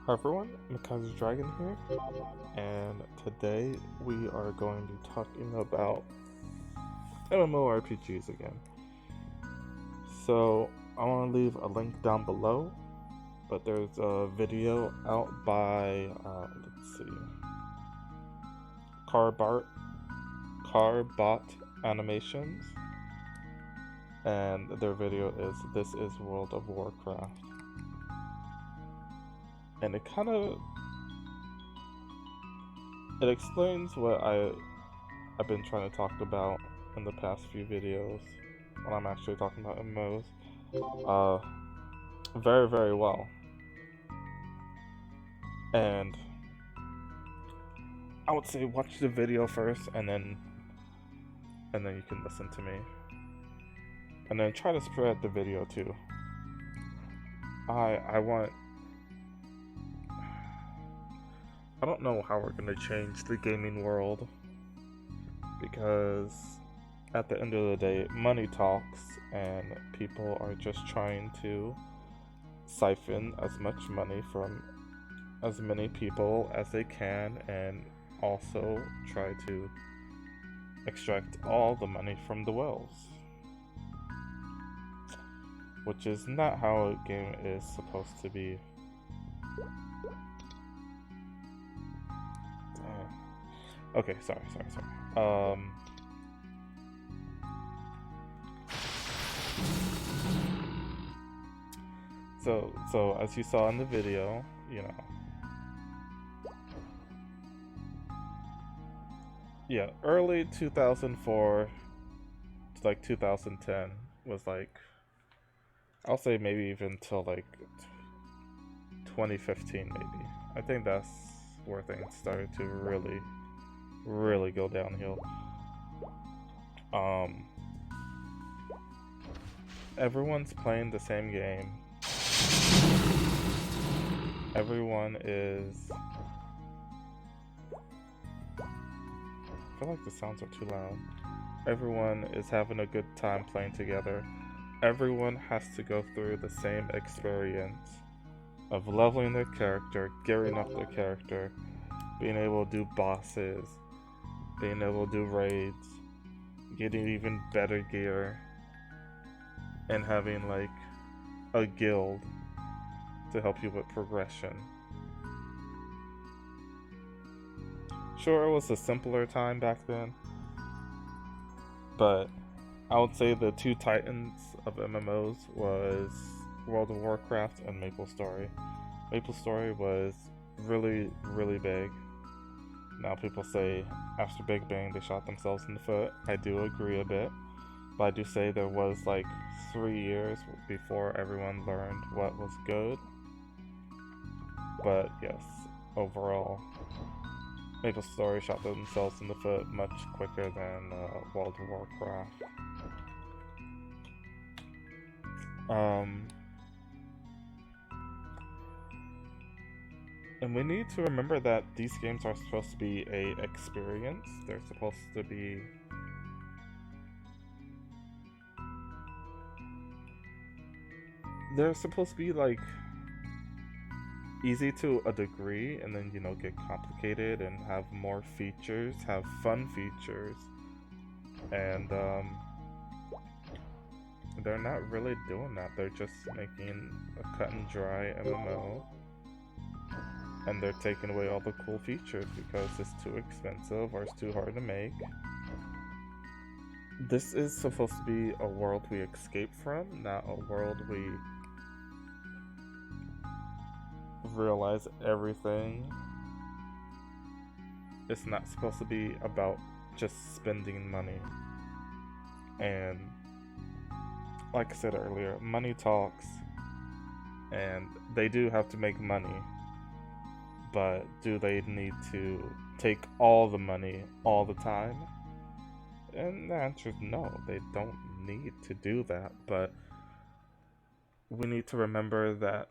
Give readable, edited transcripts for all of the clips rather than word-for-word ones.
Hi everyone, Mckaiser Dragon here, and today we are going to be talking about mmorpgs again. So I want to leave a link down below, but there's a video out by let's see, Carbot Animations, and their video is "This is World of Warcraft," and it explains what I've been trying to talk about in the past few videos when I'm actually talking about MMOs very, very well. And I would say watch the video first and then you can listen to me. And then try to spread the video too. I don't know how we're gonna change the gaming world, because at the end of the day, money talks, and people are just trying to siphon as much money from as many people as they can, and also try to extract all the money from the wells, which is not how a game is supposed to be. Okay, sorry. So as you saw in the video, early 2004 to like 2010 was like, I'll say maybe even till like 2015 maybe. I think that's where things started to really go downhill. Everyone's playing the same game. Everyone is... I feel like the sounds are too loud. Everyone is having a good time playing together. Everyone has to go through the same experience of leveling their character, gearing up their character, being able to do bosses, being able to do raids, getting even better gear, and having like a guild to help you with progression. Sure, it was a simpler time back then, but I would say the two titans of MMOs was World of Warcraft and MapleStory. MapleStory was really big. Now people say after Big Bang they shot themselves in the foot. I do agree a bit, but I do say there was like 3 years before everyone learned what was good. But yes, overall, MapleStory shot themselves in the foot much quicker than World of Warcraft. And we need to remember that these games are supposed to be a experience. They're supposed to be... They're supposed to be like easy to a degree, and then get complicated and have more features, have fun features, and they're not really doing that. They're just making a cut and dry MMO, and they're taking away all the cool features because it's too expensive or it's too hard to make. This is supposed to be a world we escape from, not a world we realize everything. It's not supposed to be about just spending money. And like I said earlier, money talks, and they do have to make money, but do they need to take all the money all the time? And the answer is no, they don't need to do that. But we need to remember that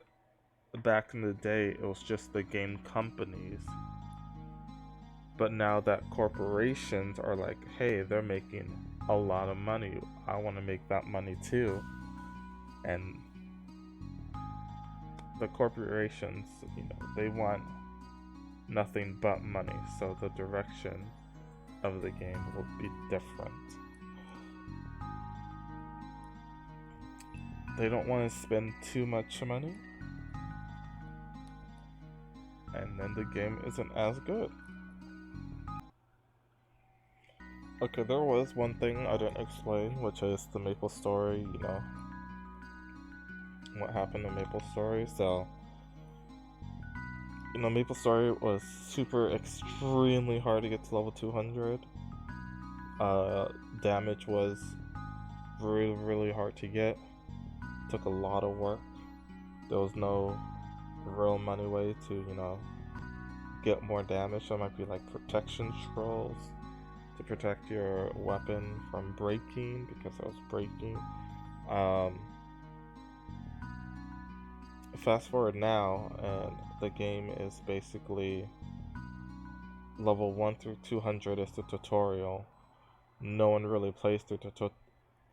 back in the day, it was just the game companies. But now that corporations are like, hey, they're making a lot of money, I want to make that money too. And the corporations, they want nothing but money, so the direction of the game will be different. They don't want to spend too much money, and then the game isn't as good. Okay, there was one thing I didn't explain, which is the Maple Story, what happened in Maple Story. So, Maple Story was super extremely hard to get to level 200. Damage was really, really hard to get. Took a lot of work. There was no real money way to, get more damage. There might be like protection scrolls to protect your weapon from breaking, because I was breaking. Fast forward now, and the game is basically level 1 through 200 is the tutorial. No one really plays through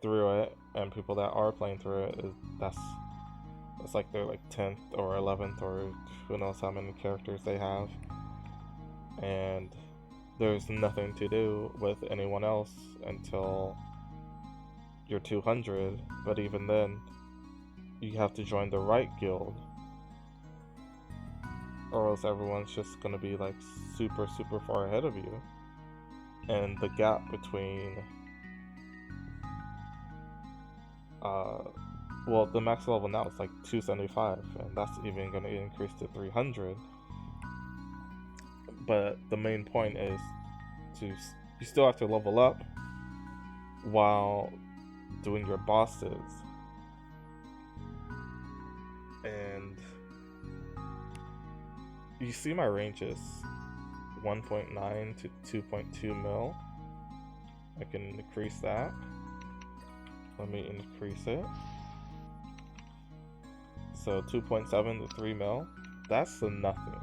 it, and people that are playing through it, that's like their 10th or 11th, or who knows how many characters they have, and there's nothing to do with anyone else until you're 200. But even then, you have to join the right guild, or else everyone's just gonna be like super, super far ahead of you. And the gap between well, the max level now is like 275, and that's even gonna increase to 300. But the main point is you still have to level up while doing your bosses. And you see my range is 1.9 to 2.2 mil. I can increase that. Let me increase it. So 2.7 to 3 mil. That's nothing.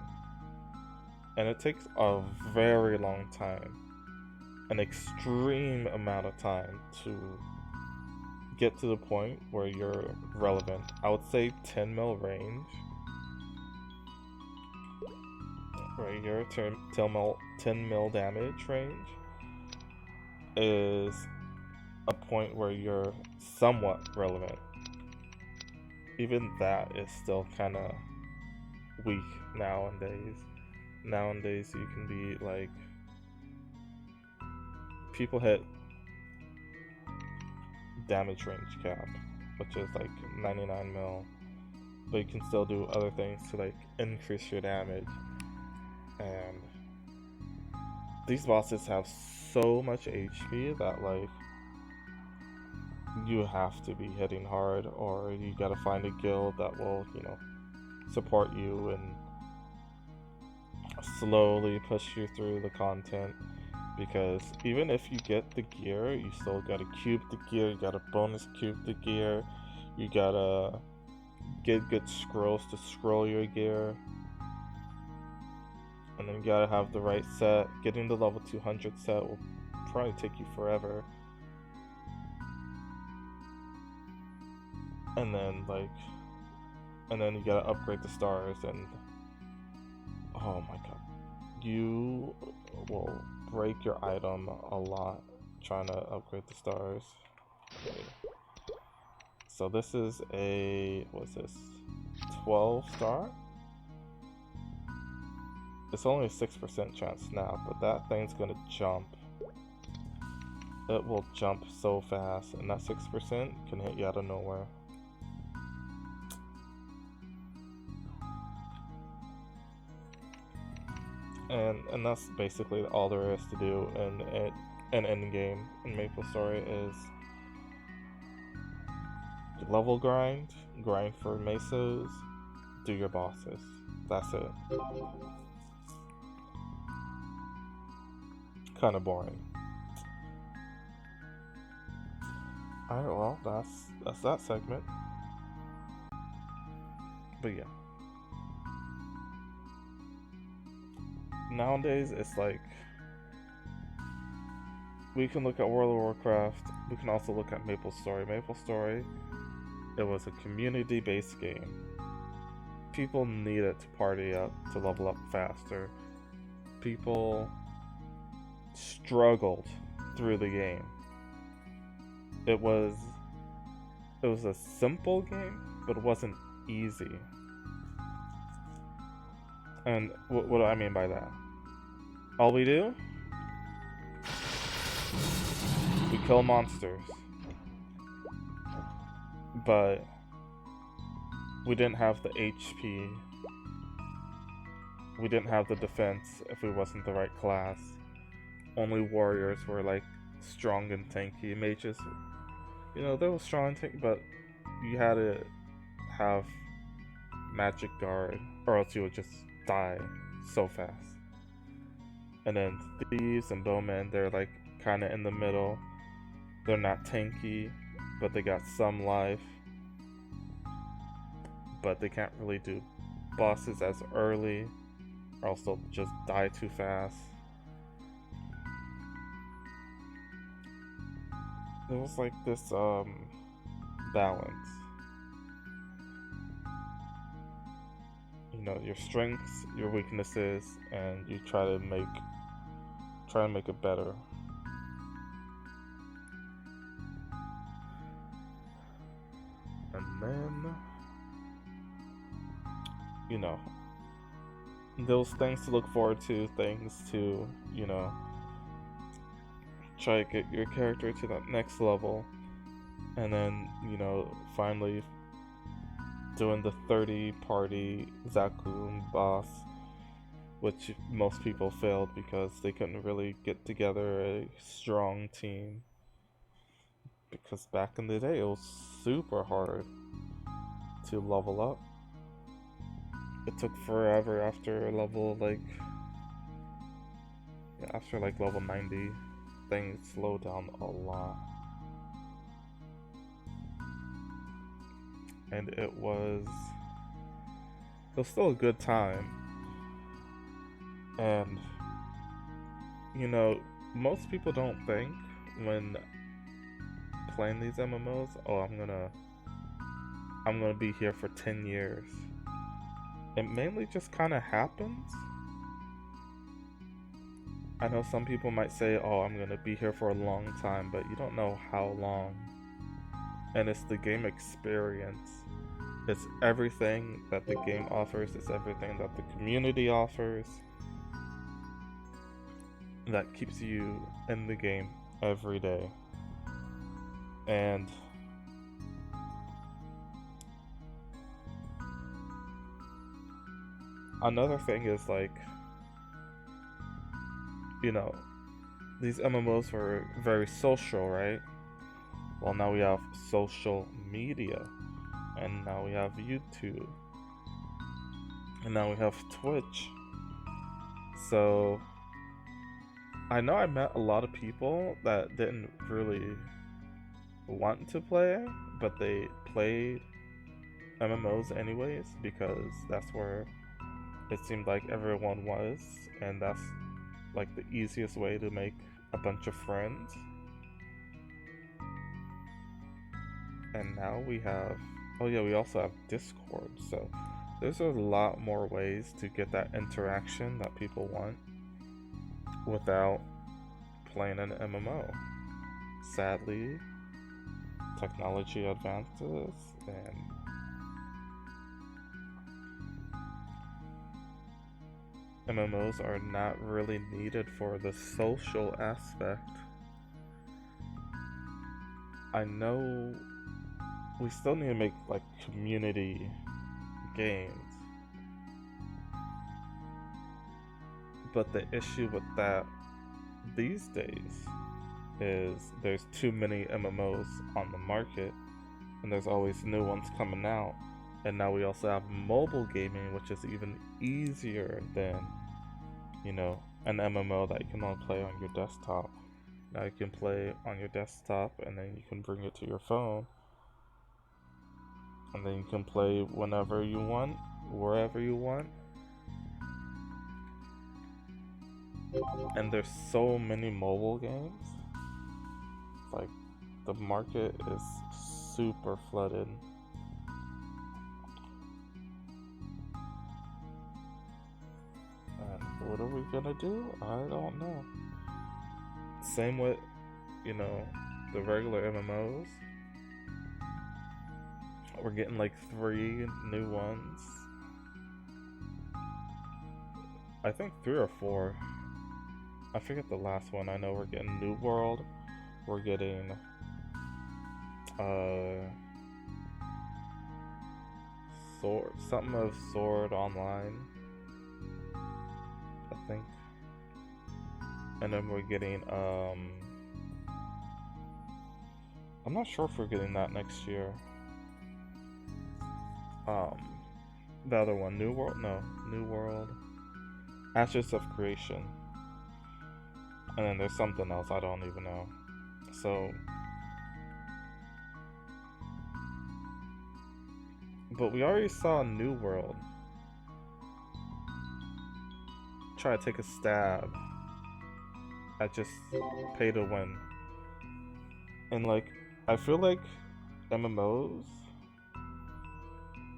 And it takes a very long time, an extreme amount of time, to get to the point where you're relevant. I would say 10 mil range. Right here, 10 mil damage range is a point where you're somewhat relevant. Even that is still kind of weak nowadays. Nowadays, you can be like, people hit damage range cap, which is like 99 mil, but you can still do other things to like increase your damage. And these bosses have so much HP that like you have to be hitting hard, or you gotta find a guild that will, support you and slowly push you through the content. Because even if you get the gear, you still gotta cube the gear, you gotta bonus cube the gear, you gotta get good scrolls to scroll your gear, and then you gotta have the right set. Getting the level 200 set will probably take you forever. And then you gotta upgrade the stars, and oh my god, you will break your item a lot trying to upgrade the stars. Okay. So this is what's this? 12 star? It's only a 6% chance now, but that thing's gonna jump. It will jump so fast, and that 6% can hit you out of nowhere. And that's basically all there is to do in an end game in Maple Story. Is level grind for mesos, do your bosses. That's it. Kind of boring. Alright, well, that's that segment. But yeah. Nowadays, it's like, we can look at World of Warcraft, we can also look at Maple Story. Maple Story, it was a community-based game. people needed to party up to level up faster. People struggled through the game. It was a simple game, but it wasn't easy. And what do I mean by that? All we do? We kill monsters. But we didn't have the HP. We didn't have the defense if we wasn't the right class. Only warriors were like strong and tanky. Mages, you know, they were strong and tanky, but you had to have magic guard or else you would just die so fast. And then thieves and bowmen, they're like kind of in the middle. They're not tanky, but they got some life. But they can't really do bosses as early, or else they'll just die too fast. There was like this balance. You know, your strengths, your weaknesses, and you try to make it better. And then, you know, those things to look forward to, things to, you know, try to get your character to that next level. And then, you know, finally doing the 30-party Zaku boss, which most people failed because they couldn't really get together a strong team. Because back in the day, it was super hard to level up. It took forever after level level 90, things slowed down a lot. And it was still a good time. And you know, most people don't think when playing these MMOs, oh, I'm gonna be here for 10 years. It mainly just kind of happens. I know some people might say, oh, I'm gonna be here for a long time, but you don't know how long. And it's the game experience. It's everything that the game offers. It's everything that the community offers that keeps you in the game every day. And another thing is like, you know, these MMOs were very social, right? Well, now we have social media, and now we have YouTube, and now we have Twitch. So I know I met a lot of people that didn't really want to play, but they played MMOs anyways because that's where it seemed like everyone was, and that's like the easiest way to make a bunch of friends. And now we have, oh yeah, we also have Discord, so there's a lot more ways to get that interaction that people want without playing an MMO. Sadly, technology advances and MMOs are not really needed for the social aspect. I know we still need to make like community games, but the issue with that these days is there's too many MMOs on the market, and there's always new ones coming out. And now we also have mobile gaming, which is even easier than, you know, an MMO that you can only play on your desktop. Now you can play on your desktop, and then you can bring it to your phone, and then you can play whenever you want, wherever you want. And there's so many mobile games. Like, the market is super flooded. what are we gonna do? I don't know. Same with, you know, the regular MMOs. We're getting like 3 new ones. I think 3 or 4. I forget the last one. I know we're getting New World. We're getting Sword, something of Sword Online, I think. And then we're getting I'm not sure if we're getting that next year. The other one, New World, no, New World, Ashes of Creation, and then there's something else I don't even know. So, but we already saw New World try to take a stab at just pay to win, and like I feel like MMOs,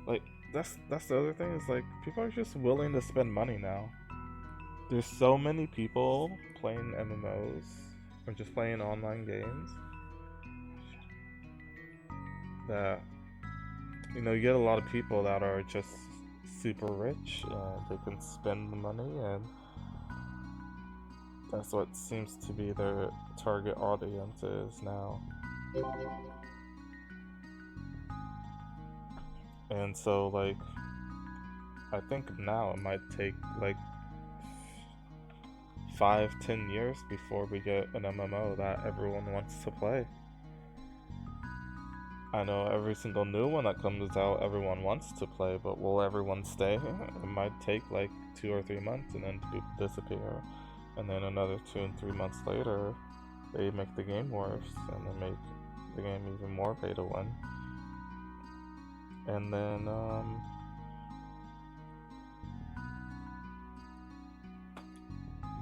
like that's the other thing, is like people are just willing to spend money now. There's so many people playing MMOs or just playing online games that, you know, you get a lot of people that are just super rich and they can spend the money, and that's what seems to be their target audiences now. And so like I think now it might take like 5-10 years before we get an MMO that everyone wants to play. I know every single new one that comes out everyone wants to play, but will everyone stay? It might take like 2 or 3 months and then people disappear, and then another 2 and 3 months later they make the game worse and they make the game even more pay to win. And then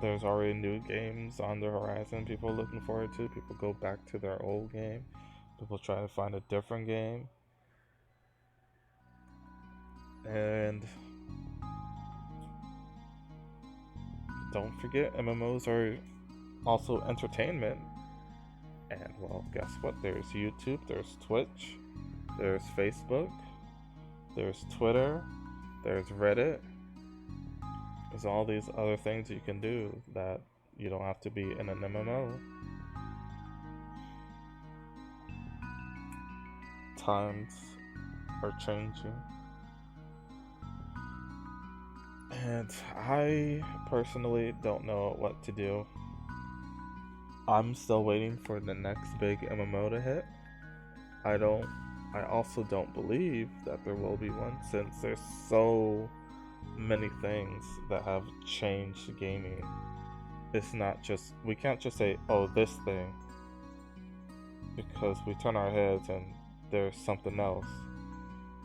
there's already new games on the horizon people are looking forward to. People go back to their old game. People try to find a different game. And don't forget, MMOs are also entertainment. And well, guess what? There's YouTube, there's Twitch, there's Facebook, there's Twitter, there's Reddit. There's all these other things you can do that you don't have to be in an MMO. Times are changing. And I personally don't know what to do. I'm still waiting for the next big MMO to hit. I also don't believe that there will be one, since there's so many things that have changed gaming. It's not just, we can't just say, oh, this thing, because we turn our heads and there's something else,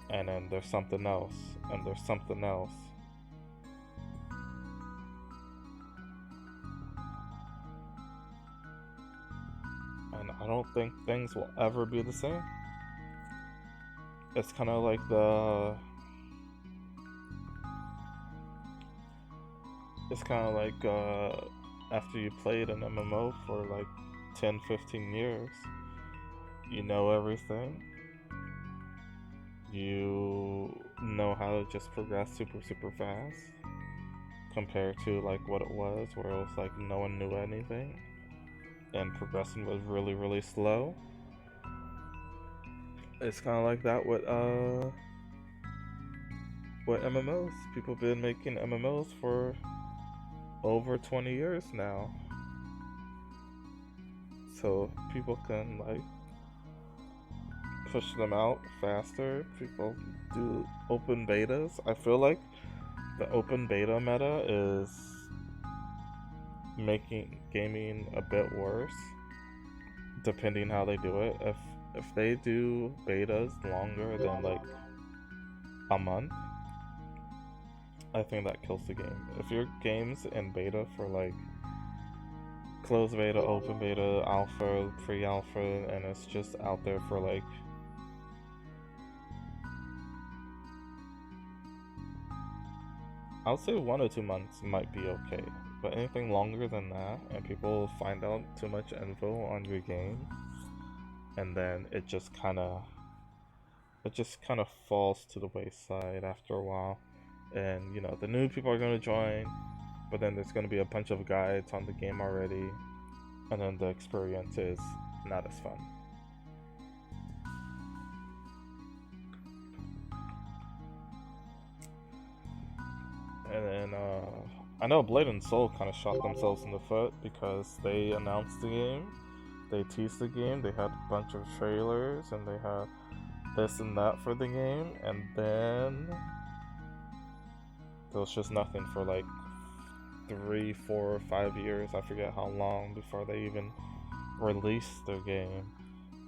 and then there's something else, and there's something else. And I don't think things will ever be the same. It's kind of like after you played an MMO for like 10-15 years, you know everything. You know how to just progress super fast compared to like what it was, where it was like no one knew anything and progression was really slow. It's kind of like that with MMOs. People have been making MMOs for over 20 years now, so people can like push them out faster. People do open betas. I feel like the open beta meta is making gaming a bit worse, depending how they do it. If they do betas longer than like a month, I think that kills the game. If your game's in beta for like closed beta, open beta, alpha, pre-alpha, and it's just out there for like I'll say 1 or 2 months might be okay, but anything longer than that, and people find out too much info on your game, and then it just kind of falls to the wayside after a while. And the new people are going to join, but then there's going to be a bunch of guides on the game already, and then the experience is not as fun. And then I know Blade and Soul kind of shot themselves in the foot because they announced the game, they teased the game, they had a bunch of trailers, and they had this and that for the game, and then there was just nothing for like 3, 4, 5 years. I forget how long before they even released their game.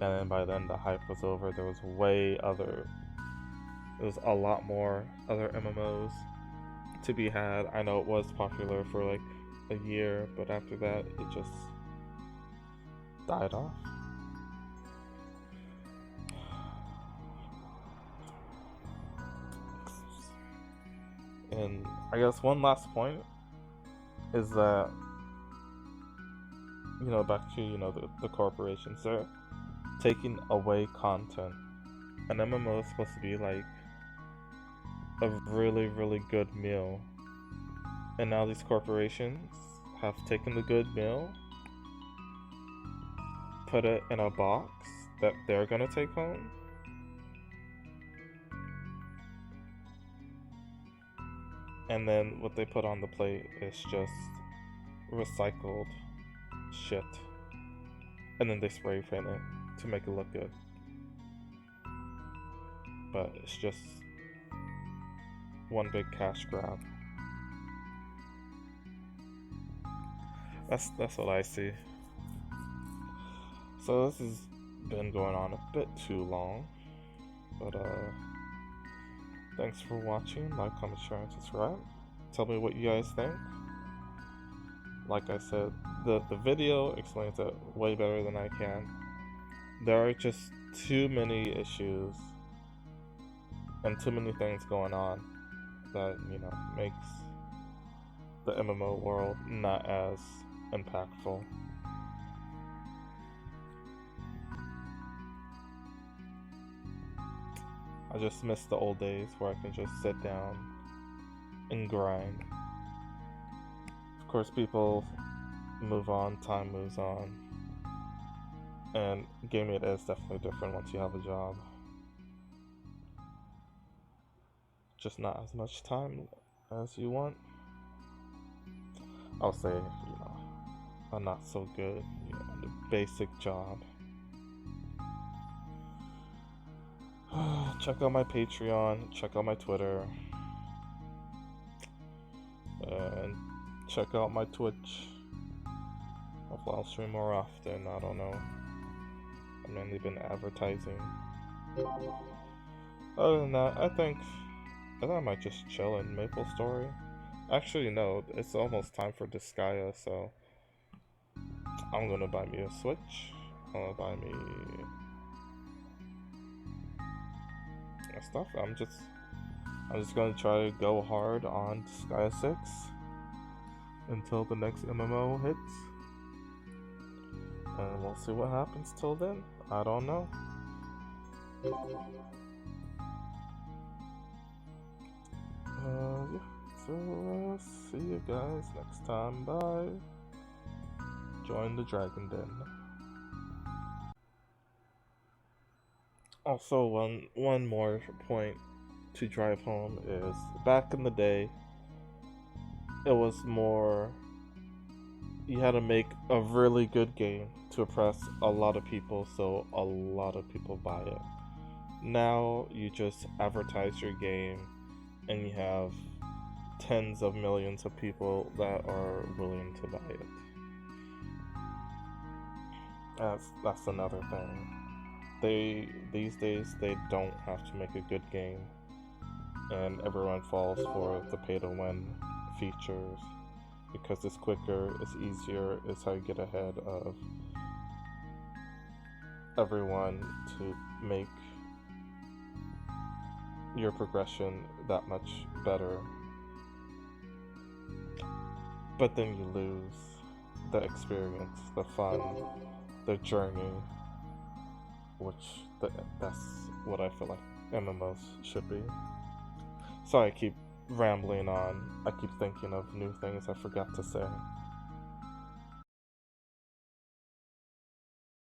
And then by then the hype was over. There was a lot more other MMOs to be had. I know it was popular for like a year, but after that it just died off. And I guess one last point is that back to the corporations, they're taking away content. An MMO is supposed to be like a really, really good meal, and now these corporations have taken the good meal, put it in a box that they're gonna take home, and then what they put on the plate is just recycled shit, and then they spray paint it to make it look good. But it's just one big cash grab. That's what I see. So this has been going on a bit too long, but thanks for watching. Like, comment, share, and subscribe. Tell me what you guys think. Like I said, the video explains it way better than I can. There are just too many issues and too many things going on that makes the MMO world not as impactful. I just miss the old days where I can just sit down and grind. Of course, people move on, time moves on, and gaming is definitely different once you have a job. Just not as much time as you want. I'll say, a not so good, the basic job. Check out my Patreon, check out my Twitter, and check out my Twitch. Hopefully I'll stream more often, I don't know. I've mainly been advertising. Other than that, I think I might just chill in MapleStory. Actually, no, it's almost time for Disgaea, so I'm gonna buy me a Switch. I'm gonna buy me stuff. I'm just gonna try to go hard on Disgaea 6 until the next MMO hits, and we'll see what happens till then. I don't know. Yeah. So see you guys next time. Bye. Join the Dragon Den. Also, one more point to drive home is back in the day, it was more you had to make a really good game to impress a lot of people, so a lot of people buy it. Now you just advertise your game and you have tens of millions of people that are willing to buy it. That's another thing. These days they don't have to make a good game, and everyone falls for the pay to win features because it's quicker, it's easier, it's how you get ahead of everyone to make your progression that much better. but then you lose the experience, the fun, the journey, which that's what I feel like MMOs should be. So I keep rambling on. I keep thinking of new things I forgot to say.